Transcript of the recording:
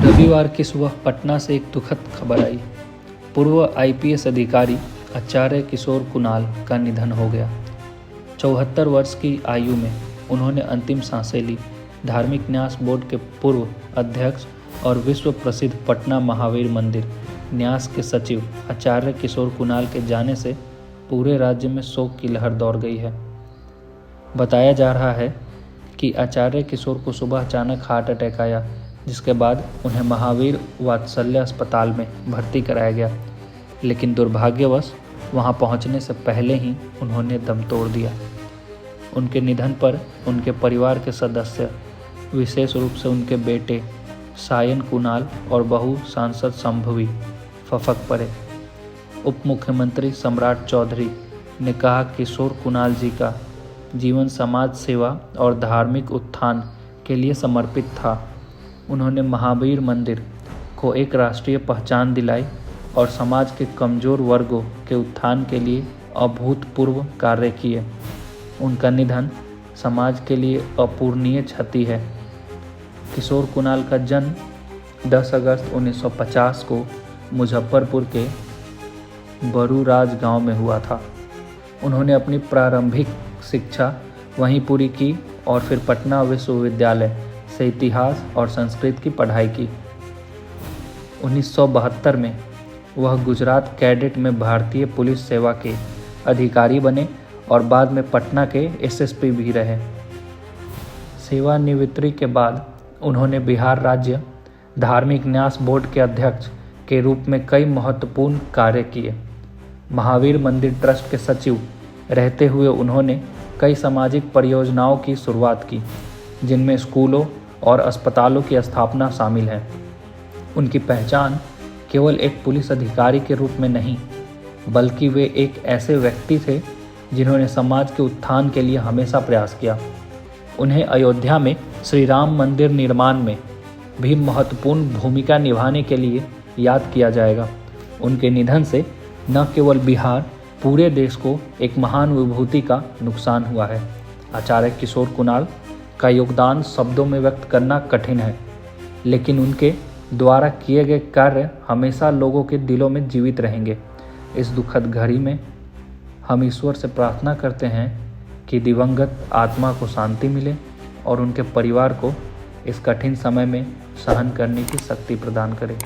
रविवार की सुबह पटना से एक दुखद खबर आई। पूर्व आईपीएस अधिकारी आचार्य किशोर कुणाल का निधन हो गया। 74 वर्ष की आयु में उन्होंने अंतिम सांसें ली। धार्मिक न्यास बोर्ड के पूर्व अध्यक्ष और विश्व प्रसिद्ध पटना महावीर मंदिर न्यास के सचिव आचार्य किशोर कुणाल के जाने से पूरे राज्य में शोक की लहर दौड़ गई है। बताया जा रहा है कि आचार्य किशोर को सुबह अचानक हार्ट अटैक आया, जिसके बाद उन्हें महावीर वात्सल्य अस्पताल में भर्ती कराया गया, लेकिन दुर्भाग्यवश वहां पहुंचने से पहले ही उन्होंने दम तोड़ दिया। उनके निधन पर उनके परिवार के सदस्य, विशेष रूप से उनके बेटे सायन कुणाल और बहू सांसद संभवी फफक पड़े। उप मुख्यमंत्री सम्राट चौधरी ने कहा कि किशोर कुणाल जी का जीवन समाज सेवा और धार्मिक उत्थान के लिए समर्पित था। उन्होंने महावीर मंदिर को एक राष्ट्रीय पहचान दिलाई और समाज के कमज़ोर वर्गों के उत्थान के लिए अभूतपूर्व कार्य किए। उनका निधन समाज के लिए अपूरणीय क्षति है। किशोर कुणाल का जन्म 10 अगस्त 1950 को मुजफ्फरपुर के बरूराज गांव में हुआ था। उन्होंने अपनी प्रारंभिक शिक्षा वहीं पूरी की और फिर पटना विश्वविद्यालय से इतिहास और संस्कृत की पढ़ाई की। 1972 में वह गुजरात कैडेट में भारतीय पुलिस सेवा के अधिकारी बने और बाद में पटना के एसएसपी भी रहे। सेवानिवृत्ति के बाद उन्होंने बिहार राज्य धार्मिक न्यास बोर्ड के अध्यक्ष के रूप में कई महत्वपूर्ण कार्य किए। महावीर मंदिर ट्रस्ट के सचिव रहते हुए उन्होंने कई सामाजिक परियोजनाओं की शुरुआत की, जिनमें स्कूलों और अस्पतालों की स्थापना शामिल है। उनकी पहचान केवल एक पुलिस अधिकारी के रूप में नहीं, बल्कि वे एक ऐसे व्यक्ति थे जिन्होंने समाज के उत्थान के लिए हमेशा प्रयास किया। उन्हें अयोध्या में श्री राम मंदिर निर्माण में भी महत्वपूर्ण भूमिका निभाने के लिए याद किया जाएगा। उनके निधन से न केवल बिहार, पूरे देश को एक महान विभूति का नुकसान हुआ है। आचार्य किशोर कुणाल का योगदान शब्दों में व्यक्त करना कठिन है, लेकिन उनके द्वारा किए गए कार्य हमेशा लोगों के दिलों में जीवित रहेंगे। इस दुखद घड़ी में हम ईश्वर से प्रार्थना करते हैं कि दिवंगत आत्मा को शांति मिले और उनके परिवार को इस कठिन समय में सहन करने की शक्ति प्रदान करे।